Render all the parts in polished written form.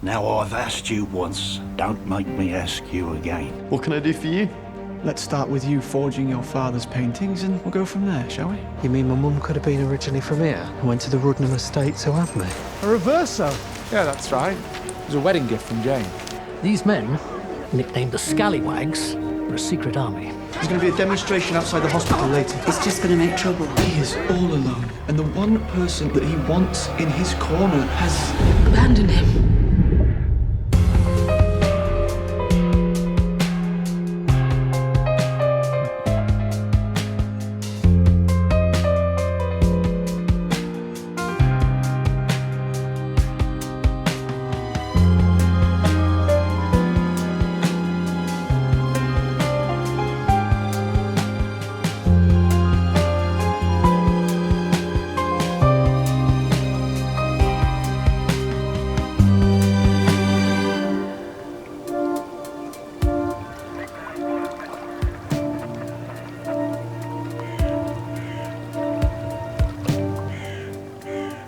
Now I've asked you once, don't make me ask you again. What can I do for you? Let's start with you forging your father's paintings and we'll go from there, shall we? You mean my mum could have been originally from here and went to the Rudnam estate to have me? A reverso. Yeah, that's right. It was a wedding gift from Jane. These men, nicknamed the Scallywags, are a secret army. There's going to be a demonstration outside the hospital later. It's just going to make trouble. He is all alone, and the one person that he wants in his corner has Abandon him.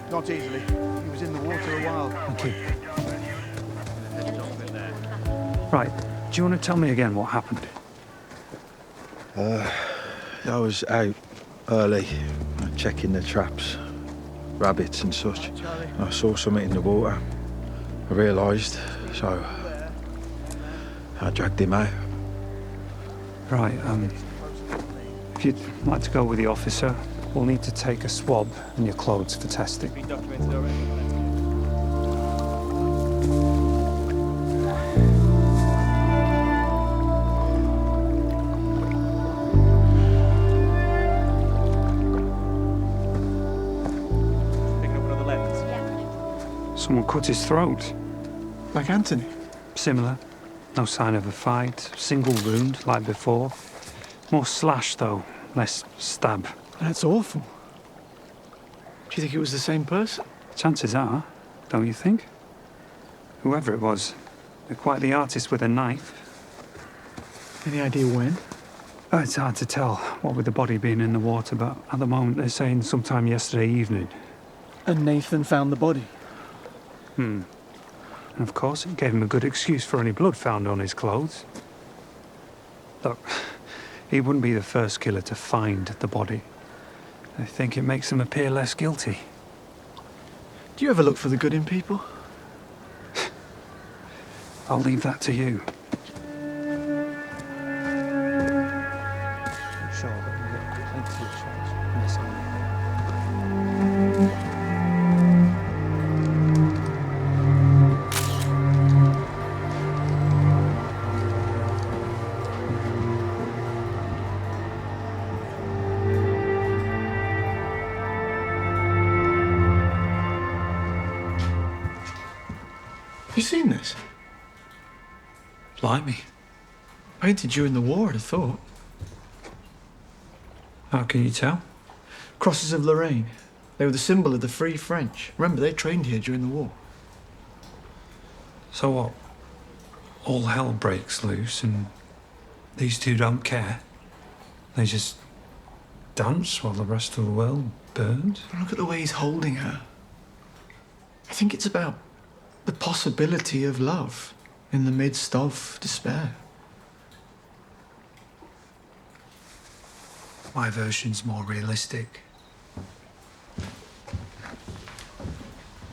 Not easily. He was in the water a while. Thank you. Right. Do you want to tell me again what happened? I was out early, checking the traps, rabbits and such. I saw something in the water. I realised, so I dragged him out. Right, if you'd like to go with the officer, we'll need to take a swab and your clothes for testing. Someone cut his throat. like Anthony. Similar. No sign of a fight. Single wound, like before. More slash, though. Less stab. That's awful. Do you think it was the same person? Chances are, don't you think? Whoever it was, they're quite the artist with a knife. Any idea when? Oh, it's hard to tell, what with the body being in the water, but at the moment they're saying sometime yesterday evening. And Nathan found the body? And of course, it gave him a good excuse for any blood found on his clothes. Look, he wouldn't be the first killer to find the body. I think it makes him appear less guilty. Do you ever look for the good in people? I'll leave that to you. I'm sure that we'll get plenty of shots from this angle. Have you seen this? Blimey. Painted during the war, I'd have thought. How can you tell? Crosses of Lorraine. They were the symbol of the Free French. Remember, they trained here during the war. So what? All hell breaks loose and these two don't care? They just dance while the rest of the world burns? Look at the way he's holding her. I think it's about the possibility of love in the midst of despair. My version's more realistic.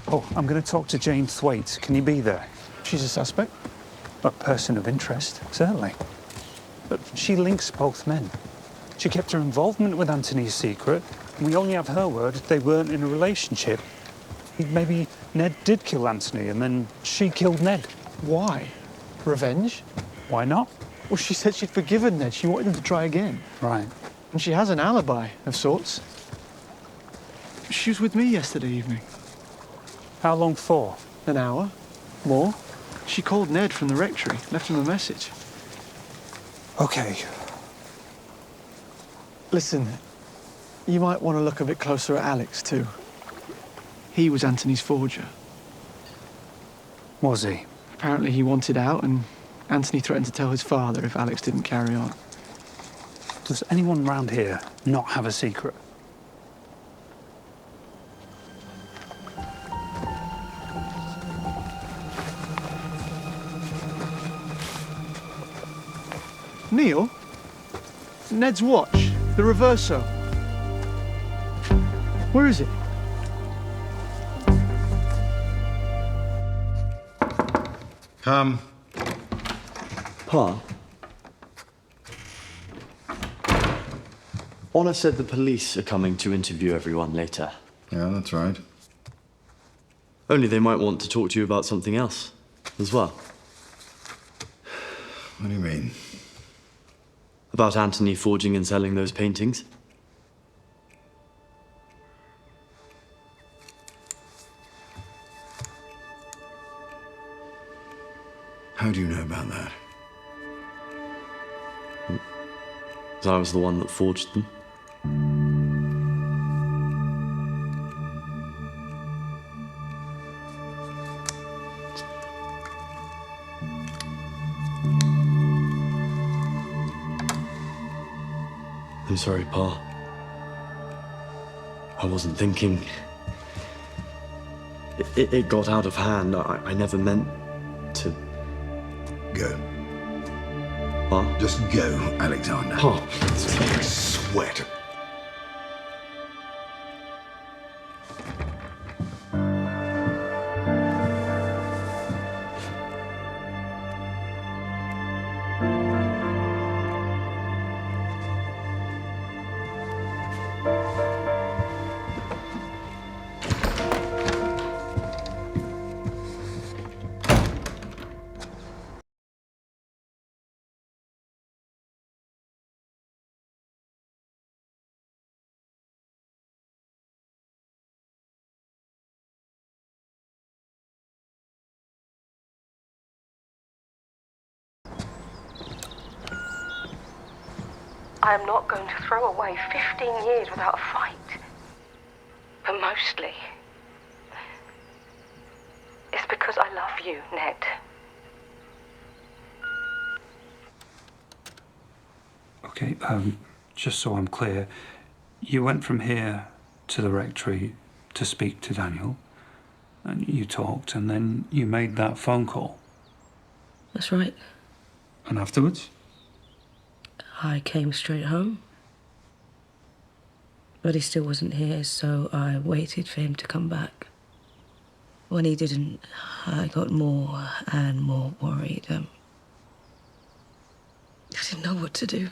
Oh, I'm going to talk to Jane Thwaite. Can you be there? She's a suspect? A person of interest, certainly. But she links both men. She kept her involvement with Anthony's secret. We only have her word they weren't in a relationship. Maybe Ned did kill Anthony and then she killed Ned. Why? Revenge? Why not? Well, she said she'd forgiven Ned. She wanted him to try again. Right. And she has an alibi of sorts. She was with me yesterday evening. How long for? An hour. More. She called Ned from the rectory, left him a message. Okay. Listen, you might want to look a bit closer at Alex, too. He was Anthony's forger. Was he? Apparently he wanted out, and Anthony threatened to tell his father if Alex didn't carry on. Does anyone round here not have a secret? Neil? Ned's watch. The reverso. Where is it? Come. Pa? Honor said the police are coming to interview everyone later. Yeah, that's right. Only they might want to talk to you about something else as well. What do you mean? About Anthony forging and selling those paintings. How do you know about that? Because I was the one that forged them. I'm sorry, Pa. I wasn't thinking. It got out of hand. I never meant to. Go. Pa? Just go, Alexander. Pa. Sweat. I am not going to throw away 15 years without a fight. But mostly, it's because I love you, Ned. Okay, just so I'm clear, you went from here to the rectory to speak to Daniel, and you talked, and then you made that phone call. That's right. And afterwards? I came straight home. But he still wasn't here, so I waited for him to come back. When he didn't, I got more and more worried. I didn't know what to do.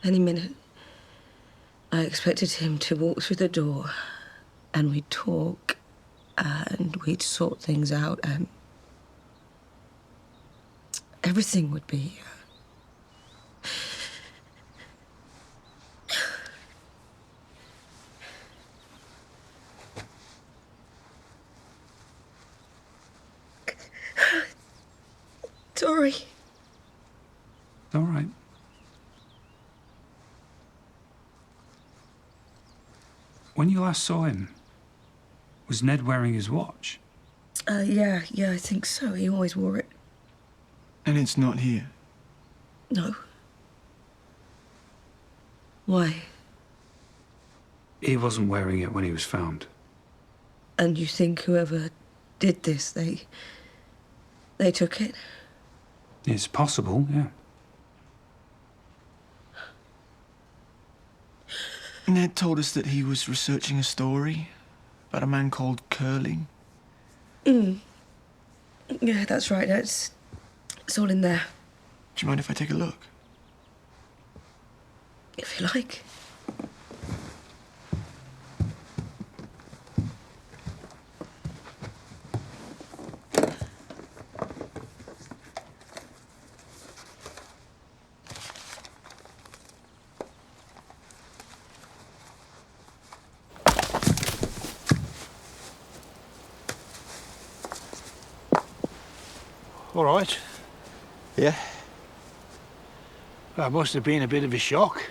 Any minute, I expected him to walk through the door, and we'd talk, and we'd sort things out, and everything would be... Sorry. All right. When you last saw him, was Ned wearing his watch? Yeah, I think so. He always wore it. And it's not here. No. Why? He wasn't wearing it when he was found. And you think whoever did this, they took it? It's possible, yeah. Ned told us that he was researching a story about a man called Curling. Yeah, that's right. It's all in there. Do you mind if I take a look? If you like. All right. Yeah? That must have been a bit of a shock,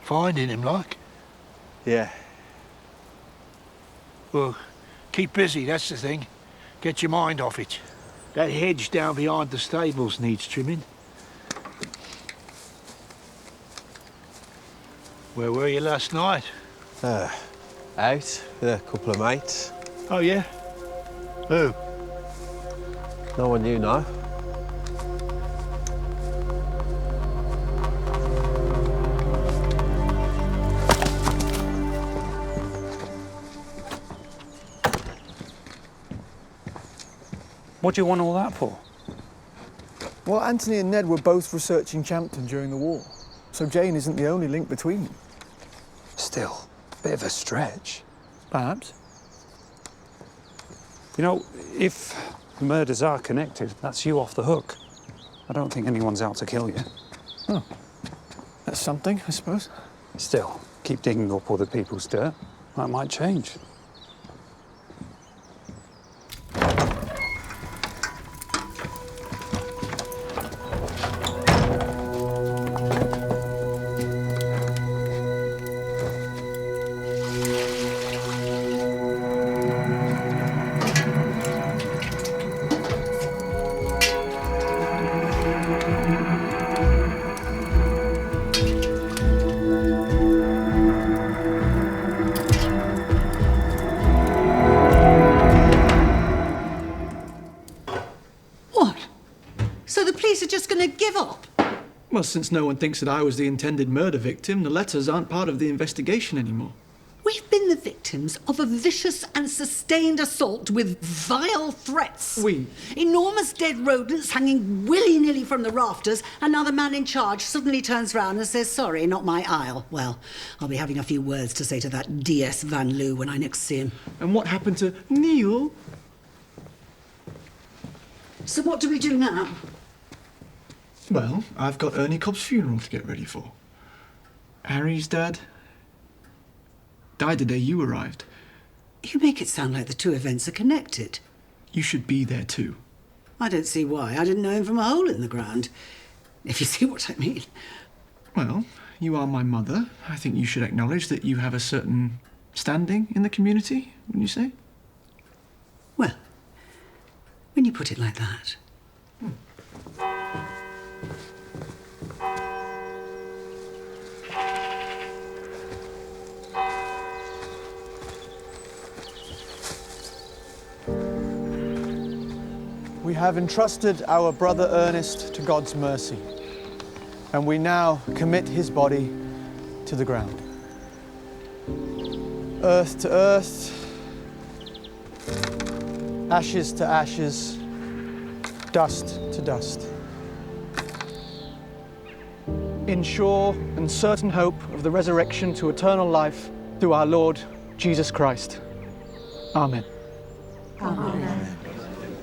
finding him like. Yeah. Well, keep busy, that's the thing. Get your mind off it. That hedge down behind the stables needs trimming. Where were you last night? Out with a couple of mates. Oh, yeah? Who? No one you know. What do you want all that for? Well, Anthony and Ned were both researching Champton during the war, so Jane isn't the only link between them. Still, bit of a stretch. Perhaps. You know, if the murders are connected, that's you off the hook. I don't think anyone's out to kill you. Oh, that's something, I suppose. Still, keep digging up other people's dirt. That might change. Well, since no one thinks that I was the intended murder victim, the letters aren't part of the investigation anymore. We've been the victims of a vicious and sustained assault with vile threats. Enormous dead rodents hanging willy-nilly from the rafters, and now the man in charge suddenly turns round and says, sorry, not my aisle. Well, I'll be having a few words to say to that DS Van Loo when I next see him. And what happened to Neil? So what do we do now? Well, I've got Ernie Cobb's funeral to get ready for. Harry's dad died the day you arrived. You make it sound like the two events are connected. You should be there too. I don't see why. I didn't know him from a hole in the ground, if you see what I mean. Well, you are my mother. I think you should acknowledge that you have a certain standing in the community, wouldn't you say? Well, when you put it like that. We have entrusted our brother Ernest to God's mercy, and we now commit his body to the ground. Earth to earth, ashes to ashes, dust to dust. In sure and certain hope of the resurrection to eternal life through our Lord Jesus Christ. Amen. Amen.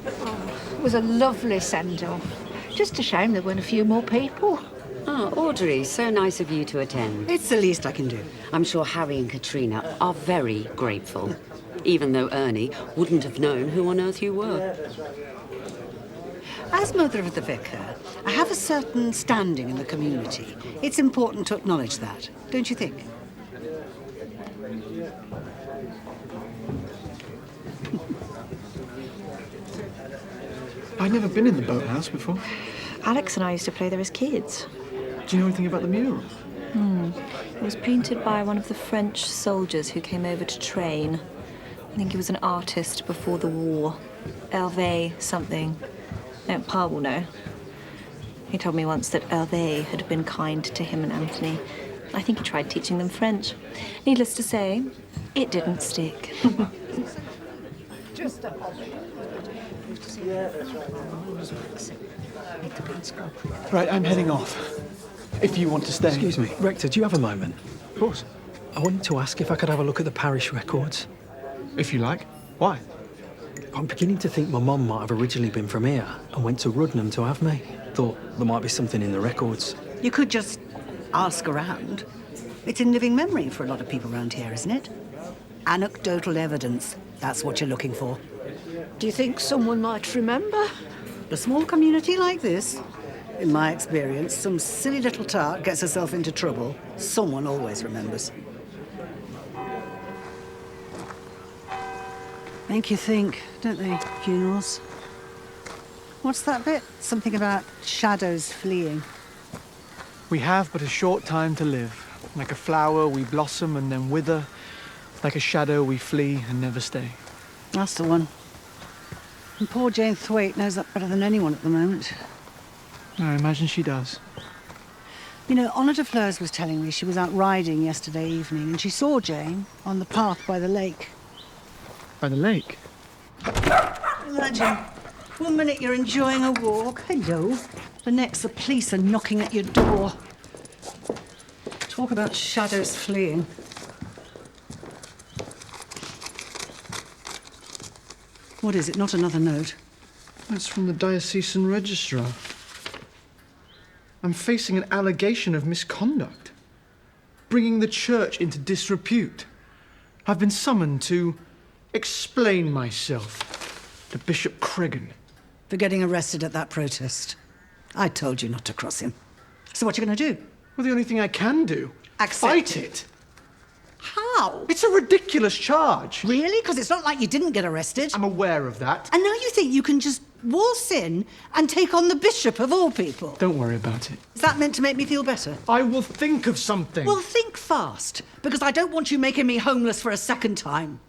It was a lovely send-off. Just a shame there weren't a few more people. Oh, Audrey, so nice of you to attend. It's the least I can do. I'm sure Harry and Katrina are very grateful, even though Ernie wouldn't have known who on earth you were. As mother of the vicar, I have a certain standing in the community. It's important to acknowledge that, don't you think? I'd never been in the boathouse before. Alex and I used to play there as kids. Do you know anything about the mural? It was painted by one of the French soldiers who came over to train. I think he was an artist before the war. Hervé something. No, Pa will know. He told me once that Hervé had been kind to him and Anthony. I think he tried teaching them French. Needless to say, it didn't stick. Just a hobby. Right, I'm heading off. If you want to stay. Excuse me, Rector, do you have a moment? Of course. I wanted to ask if I could have a look at the parish records. If you like. Why? I'm beginning to think my mum might have originally been from here and went to Rudnham to have me. Thought there might be something in the records. You could just ask around. It's in living memory for a lot of people around here, isn't it? Anecdotal evidence. That's what you're looking for. Do you think someone might remember? A small community like this, in my experience, some silly little tart gets herself into trouble. Someone always remembers. Make you think, don't they, funerals? What's that bit? Something about shadows fleeing. We have but a short time to live. Like a flower, we blossom and then wither. Like a shadow, we flee and never stay. That's the one. And poor Jane Thwaite knows that better than anyone at the moment. I imagine she does. You know, Honor de Fleurs was telling me she was out riding yesterday evening and she saw Jane on the path by the lake. By the lake? Imagine One minute you're enjoying a walk. Hello. The next, the police are knocking at your door. Talk about shadows fleeing. What is it? Not another note? That's from the diocesan registrar. I'm facing an allegation of misconduct, bringing the church into disrepute. I've been summoned to explain myself to Bishop Cregan. For getting arrested at that protest. I told you not to cross him. So what are you going to do? Well, the only thing I can do... Fight it. How? It's a ridiculous charge. Really? Because it's not like you didn't get arrested. I'm aware of that. And now you think you can just waltz in and take on the bishop of all people? Don't worry about it. Is that meant to make me feel better? I will think of something. Well, think fast, because I don't want you making me homeless for a second time.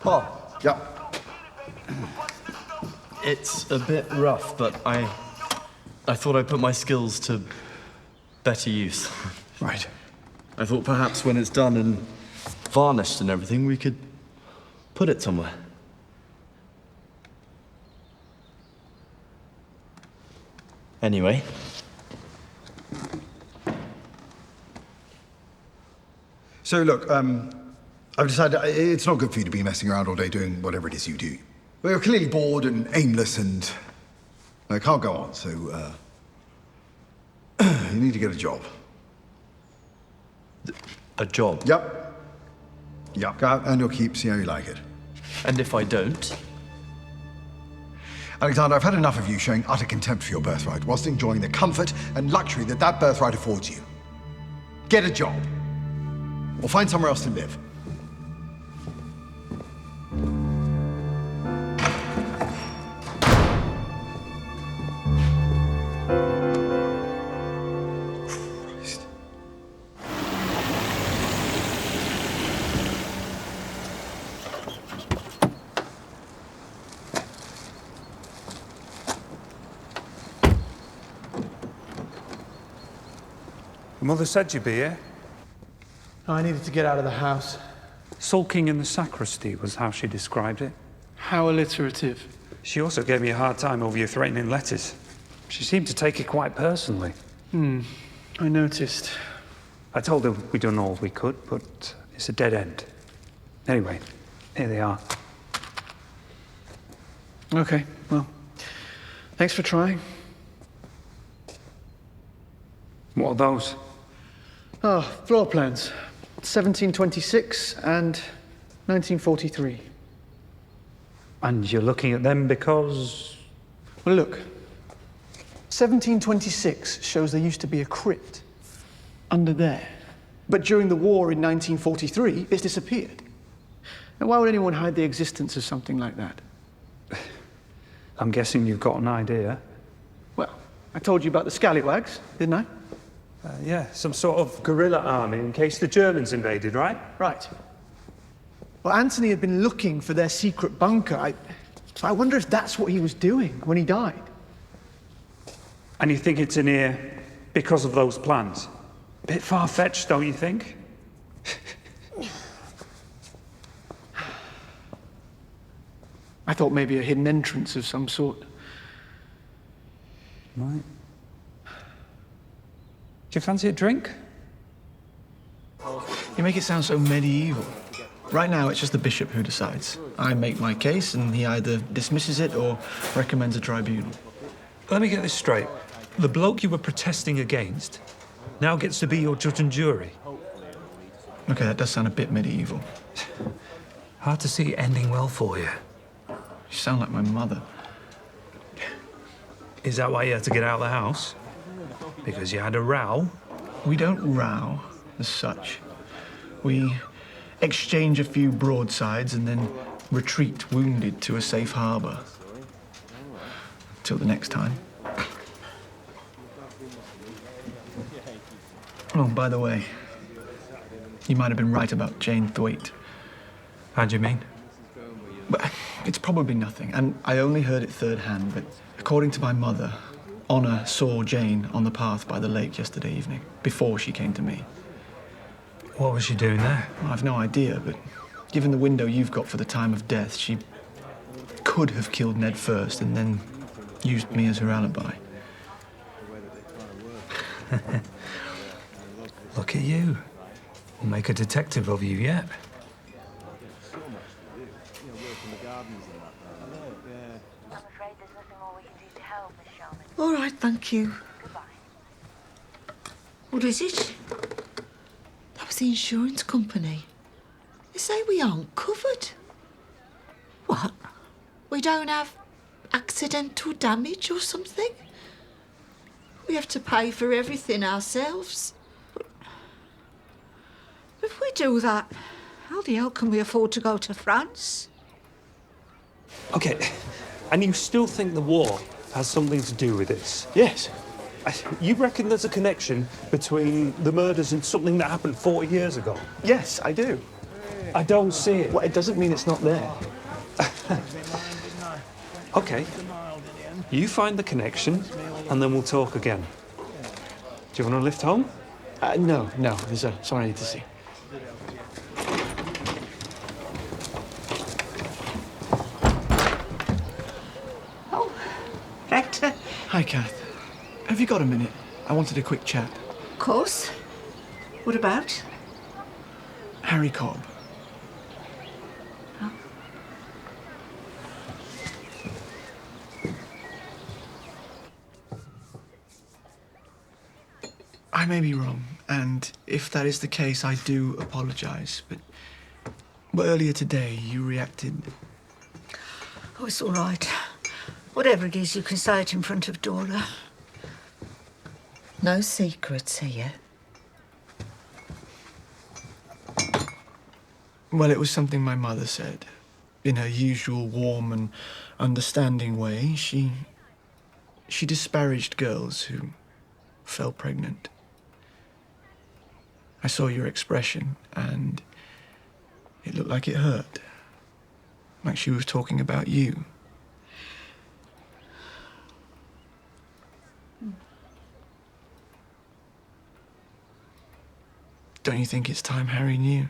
Oh, yeah. It's a bit rough, but I thought I'd put my skills to better use. Right. I thought perhaps when it's done and varnished and everything, we could put it somewhere. Anyway. So look, I've decided it's not good for you to be messing around all day doing whatever it is you do. Well, you're clearly bored and aimless and I can't go on, so you need to get a job. A job? Yep. Yep. Go out and you'll keep, see how you like it. And if I don't? Alexander, I've had enough of you showing utter contempt for your birthright whilst enjoying the comfort and luxury that that birthright affords you. Get a job. Or find somewhere else to live. Christ. Your mother said you'd be here. I needed to get out of the house. Sulking in the sacristy was how she described it. How alliterative. She also gave me a hard time over your threatening letters. She seemed to take it quite personally. I noticed. I told her we'd done all we could, but it's a dead end. Anyway, here they are. Okay, well, thanks for trying. What are those? Oh, floor plans. 1726 and 1943. And you're looking at them because... Well, look. 1726 shows there used to be a crypt under there. But during the war in 1943, it's disappeared. Now, why would anyone hide the existence of something like that? I'm guessing you've got an idea. Well, I told you about the scallywags, didn't I? Yeah, some sort of guerrilla army in case the Germans invaded, right? Right. Well, Anthony had been looking for their secret bunker. So I wonder if that's what he was doing when he died. And you think it's in here because of those plans? Bit far-fetched, don't you think? I thought maybe a hidden entrance of some sort. Right. Do you fancy a drink? You make it sound so medieval. Right now, it's just the bishop who decides. I make my case, and he either dismisses it or recommends a tribunal. Let me get this straight. The bloke you were protesting against now gets to be your judge and jury. Okay, that does sound a bit medieval. Hard to see it ending well for you. You sound like my mother. Is that why you had to get out of the house? Because you had a row? We don't row, as such. We exchange a few broadsides and then retreat wounded to a safe harbour. Till the next time. Oh, by the way, you might have been right about Jane Thwaite. How do you mean? But it's probably nothing, and I only heard it third hand, but according to my mother, Honor saw Jane on the path by the lake yesterday evening, before she came to me. What was she doing there? Well, I've no idea, but given the window you've got for the time of death, she could have killed Ned first and then used me as her alibi. Look at you. We'll make a detective of you yet. All right, thank you. What is it? That was the insurance company. They say we aren't covered. What? We don't have accidental damage or something? We have to pay for everything ourselves. If we do that, how the hell can we afford to go to France? Okay, and you still think the war has something to do with this? Yes. You reckon there's a connection between the murders and something that happened 40 years ago? Yes, I do. I don't see it. Well, it doesn't mean it's not there. Okay. You find the connection, and then we'll talk again. Do you want to lift home? No. There's someone I need to see. Oh, Rector. Hi, Kath. Have you got a minute? I wanted a quick chat. Of course. What about? Harry Cobb. Oh. I may be wrong, and if that is the case, I do apologise, but earlier today you reacted... Oh, it's all right. Whatever it is, you can say it in front of Dora. No secrets here. Well, it was something my mother said. In her usual warm and understanding way, she disparaged girls who fell pregnant. I saw your expression, and it looked like it hurt. Like she was talking about you. Don't you think it's time Harry knew?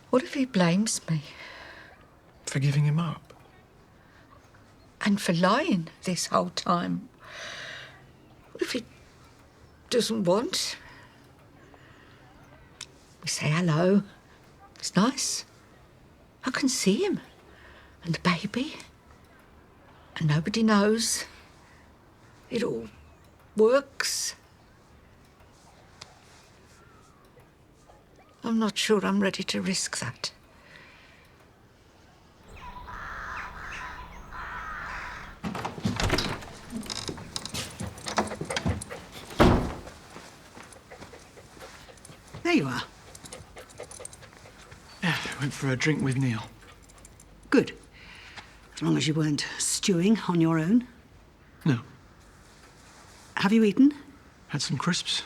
What if he blames me? For giving him up? And for lying this whole time? What if he doesn't want? We say hello. It's nice. I can see him. And the baby. And nobody knows. It all works. I'm not sure I'm ready to risk that. There you are. Yeah, went for a drink with Neil. Good. As long as you weren't stewing on your own. No. Have you eaten? Had some crisps.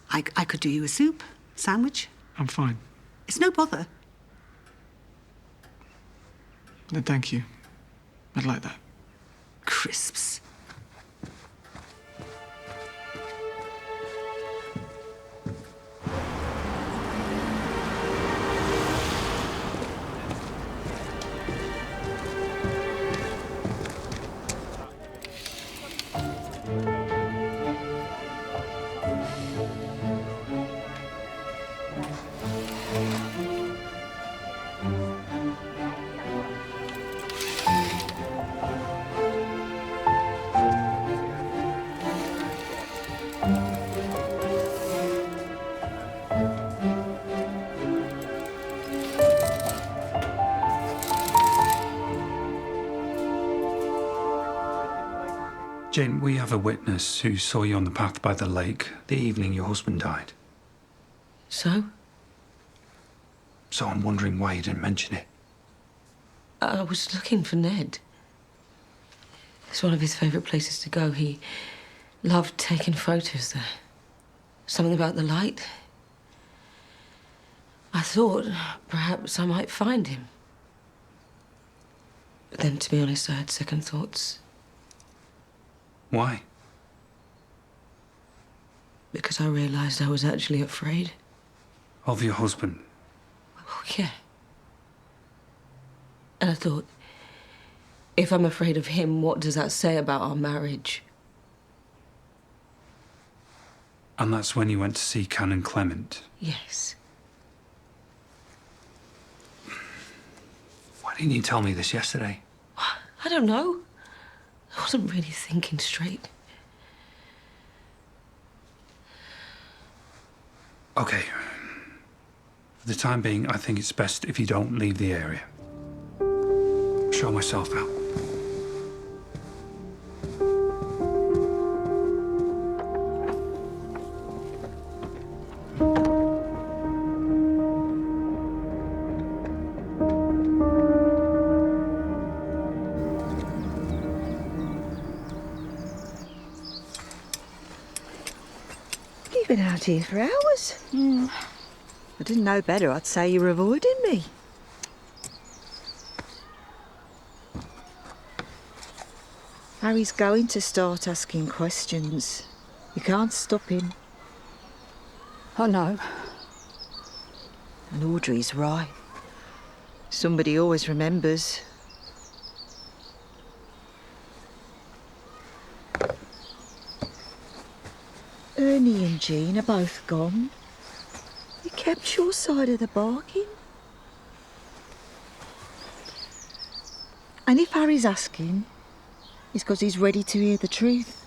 I could do you a soup, sandwich. I'm fine. It's no bother. No, thank you. I'd like that. Crisps. Jane, we have a witness who saw you on the path by the lake the evening your husband died. So? So I'm wondering why you didn't mention it. I was looking for Ned. It's one of his favourite places to go. He loved taking photos there. Something about the light. I thought perhaps I might find him. But then, to be honest, I had second thoughts. Why? Because I realised I was actually afraid. Of your husband? Oh, yeah. And I thought, if I'm afraid of him, what does that say about our marriage? And that's when you went to see Canon Clement? Yes. Why didn't you tell me this yesterday? I don't know. I wasn't really thinking straight. Okay. For the time being, I think it's best if you don't leave the area. Show myself out. You've been out here for hours. I didn't know better. I'd say you were avoiding me. Harry's going to start asking questions. You can't stop him. I know. And Audrey's right. Somebody always remembers. Ernie and Jean are both gone. You kept your side of the bargain. And if Harry's asking, it's because he's ready to hear the truth.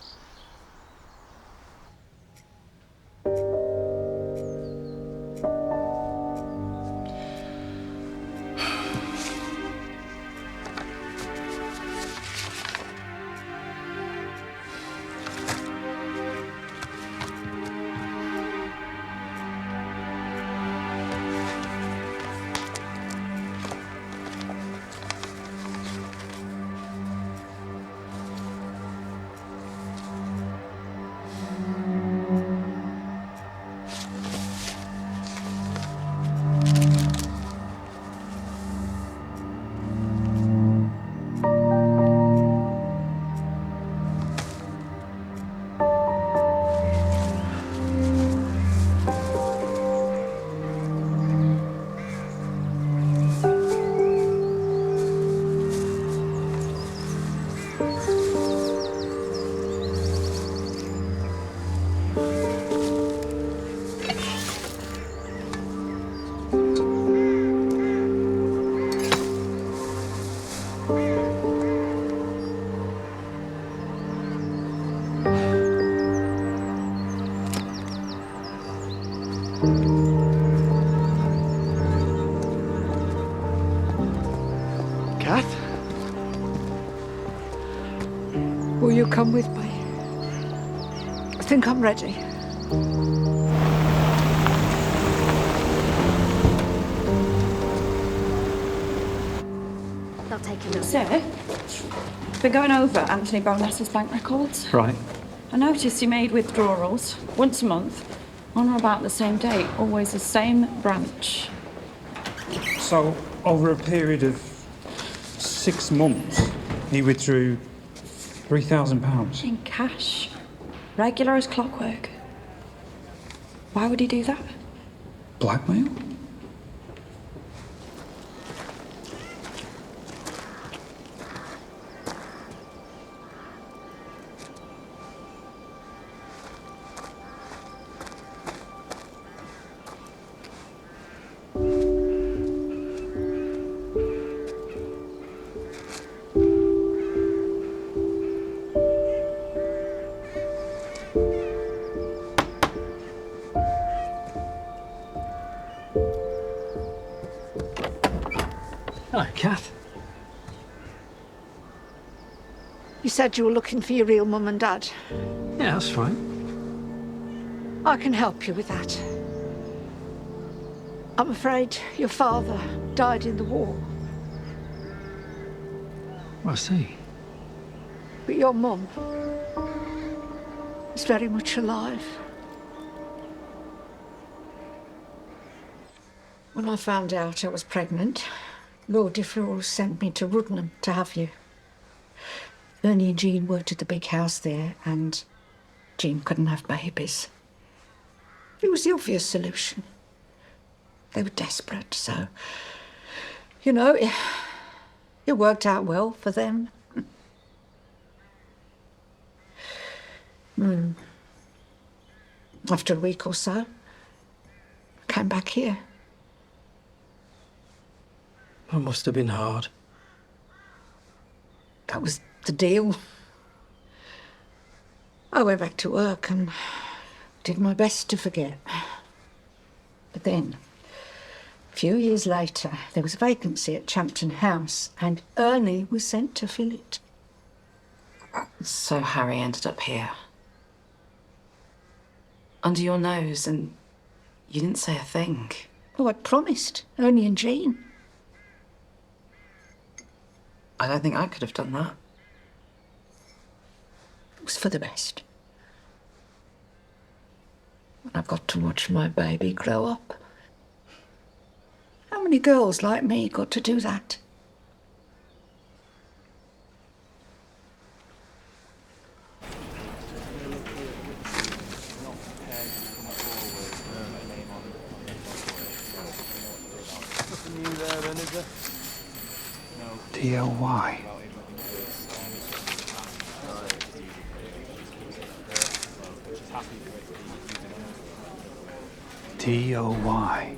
Kath? Will you come with me? I think I'm ready. I'll take a look. Sir, been going over Anthony Bowness's bank records. Right. I noticed he made withdrawals once a month, on or about the same date, always the same branch. So, over a period of 6 months, he withdrew £3,000. In cash. Regular as clockwork. Why would he do that? Blackmail? Hello, Kath. You said you were looking for your real mum and dad. Yeah, that's right. I can help you with that. I'm afraid your father died in the war, I see. but your mum is very much alive. When I found out I was pregnant, Lord Diffleur sent me to Rudnam to have you. Ernie and Jean worked at the big house there, and Jean couldn't have babies. It was the obvious solution. They were desperate, so, you know, it worked out well for them. After a week or so, I came back here. That must have been hard. That was the deal. I went back to work and did my best to forget. But then, a few years later, there was a vacancy at Champton House, and Ernie was sent to fill it. So Harry ended up here. Under your nose, and you didn't say a thing. Oh, I promised Ernie and Jean. I don't think I could have done that. It was for the best. And I've got to watch my baby grow up. How many girls like me got to do that? DLY. DOY.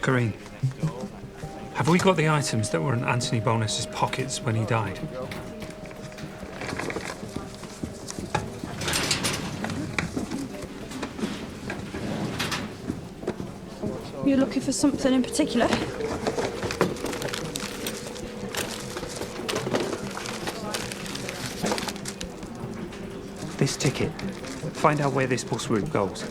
Corinne, have we got the items that were in Anthony Bowness's pockets when he died? You're looking for something in particular? This ticket. Find out where this bus route goes.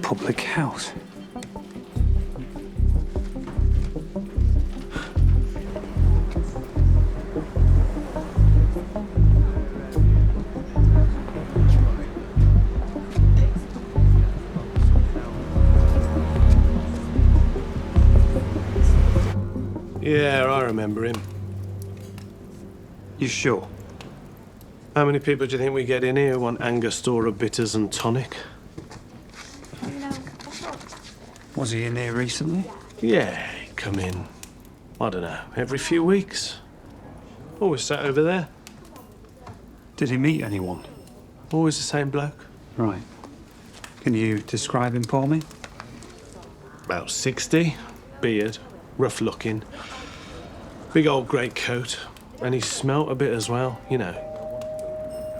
Public house. Yeah, I remember him. You sure? How many people do you think we get in here who want Angostura bitters and tonic? Was he in here recently? Yeah, he'd come in, I don't know, every few weeks. Always sat over there. Did he meet anyone? Always the same bloke. Right. Can you describe him for me? About 60, beard, rough looking, big old greatcoat, and he smelt a bit as well, you know,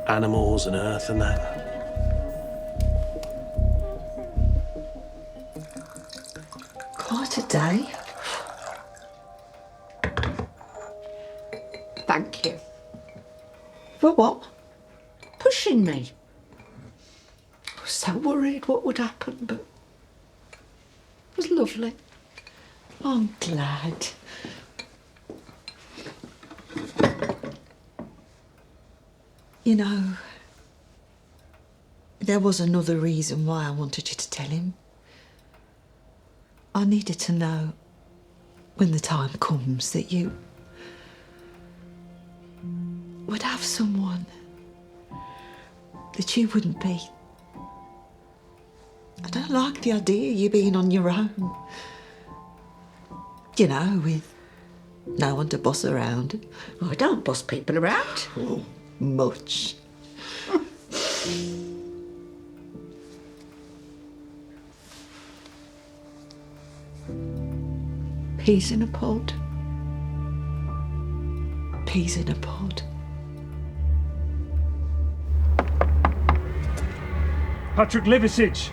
animals and earth and that. day. Thank you. For what? Pushing me. I was so worried what would happen, but it was lovely. I'm glad. You know, there was another reason why I wanted you to tell him. I needed to know, when the time comes, that you would have someone that you wouldn't be. I don't like the idea of you being on your own. You know, with no one to boss around. Well, I don't boss people around. Oh, much. Peas in a pod. Peas in a pod. Patrick Liversidge,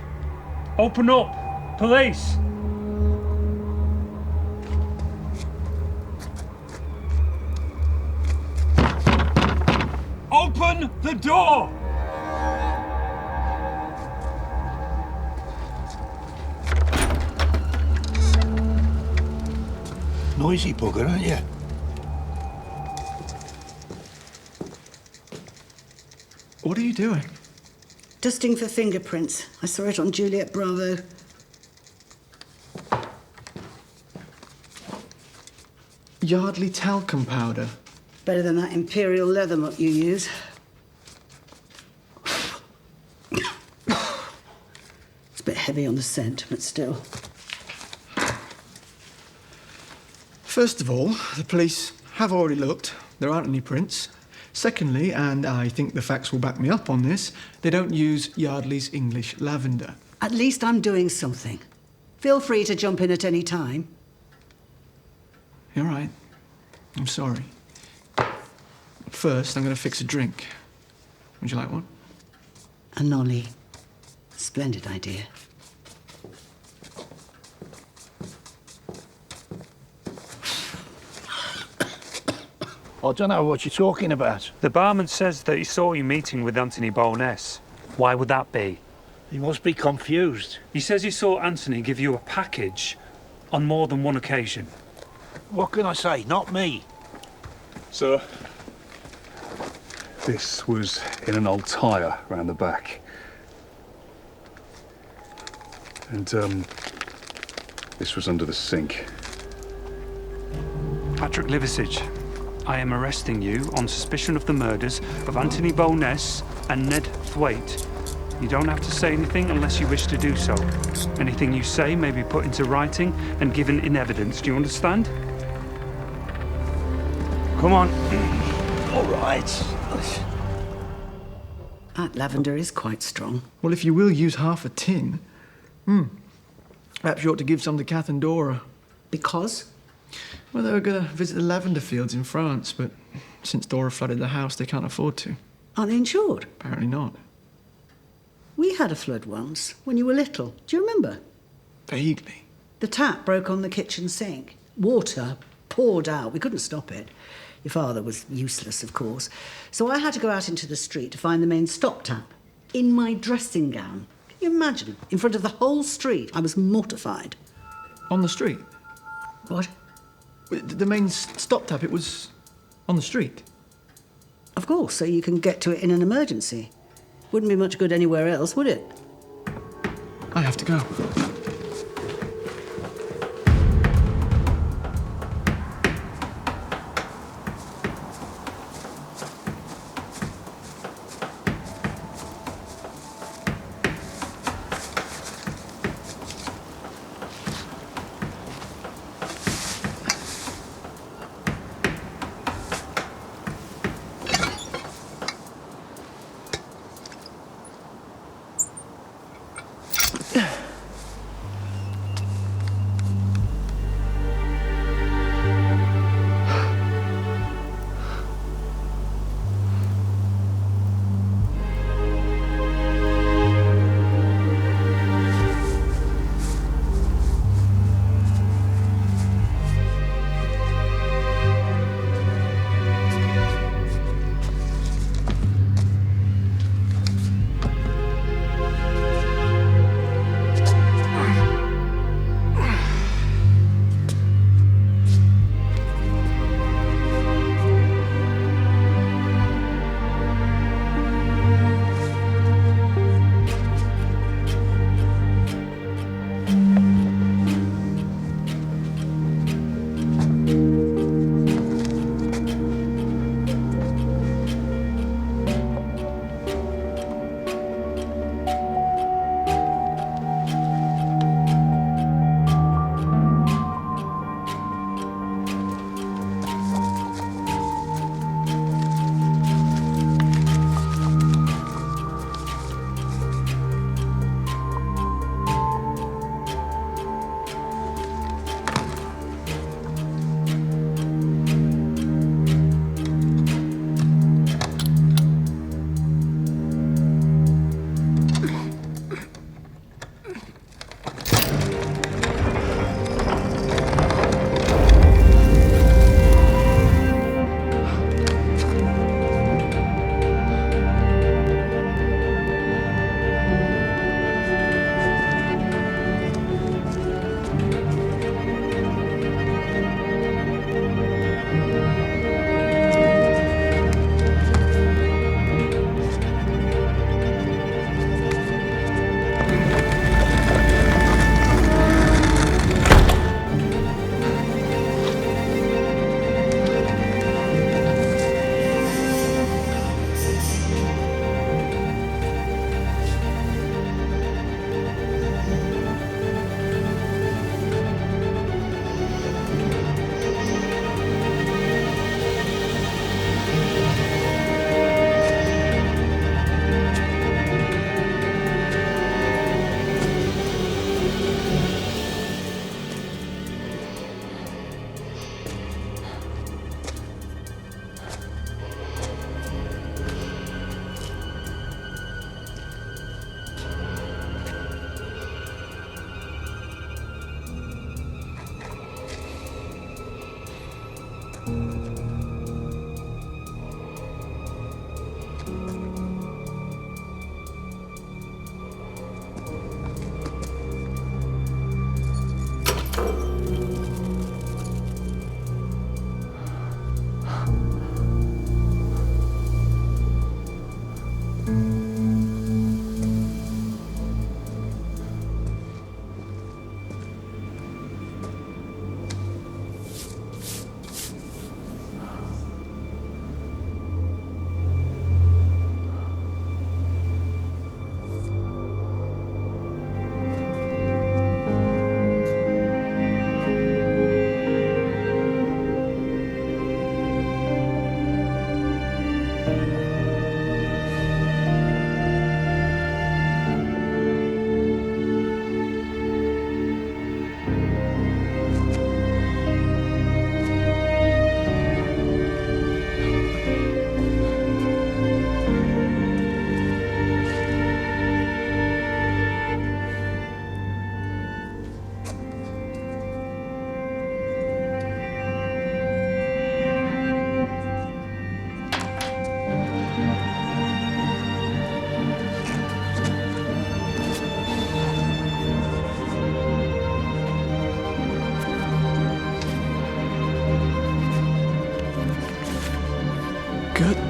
open up. Police. Open the door! Noisy bugger, aren't you? What are you doing? Dusting for fingerprints. I saw it on Juliet Bravo. Yardley talcum powder. Better than that imperial leather muck you use. It's a bit heavy on the scent, but still. First of all, the police have already looked. There aren't any prints. Secondly, and I think the facts will back me up on this, they don't use Yardley's English lavender. At least I'm doing something. Feel free to jump in at any time. You're right. I'm sorry. First, I'm going to fix a drink. Would you like one? A nollie. Splendid idea. I don't know what you're talking about. The barman says that he saw you meeting with Anthony Bowness. Why would that be? He must be confused. He says he saw Anthony give you a package on more than one occasion. What can I say? Not me. Sir, this was in an old tyre round the back. And, this was under the sink. Patrick Liversidge, I am arresting you on suspicion of the murders of Anthony Bowness and Ned Thwaite. You don't have to say anything unless you wish to do so. Anything you say may be put into writing and given in evidence. Do you understand? Come on. All right. That lavender is quite strong. Well, if you will use half a tin, perhaps you ought to give some to Kath and Dora. Because? Well, they were going to visit the lavender fields in France, but since Dora flooded the house, they can't afford to. Aren't they insured? Apparently not. We had a flood once, when you were little. Do you remember? Vaguely. The tap broke on the kitchen sink. Water poured out. We couldn't stop it. Your father was useless, of course. So I had to go out into the street to find the main stop tap. In my dressing gown. Can you imagine? In front of the whole street. I was mortified. On the street? What? The main stop tap, it was on the street? Of course, so you can get to it in an emergency. Wouldn't be much good anywhere else, would it? I have to go.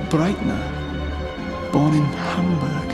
Breitner, born in Hamburg.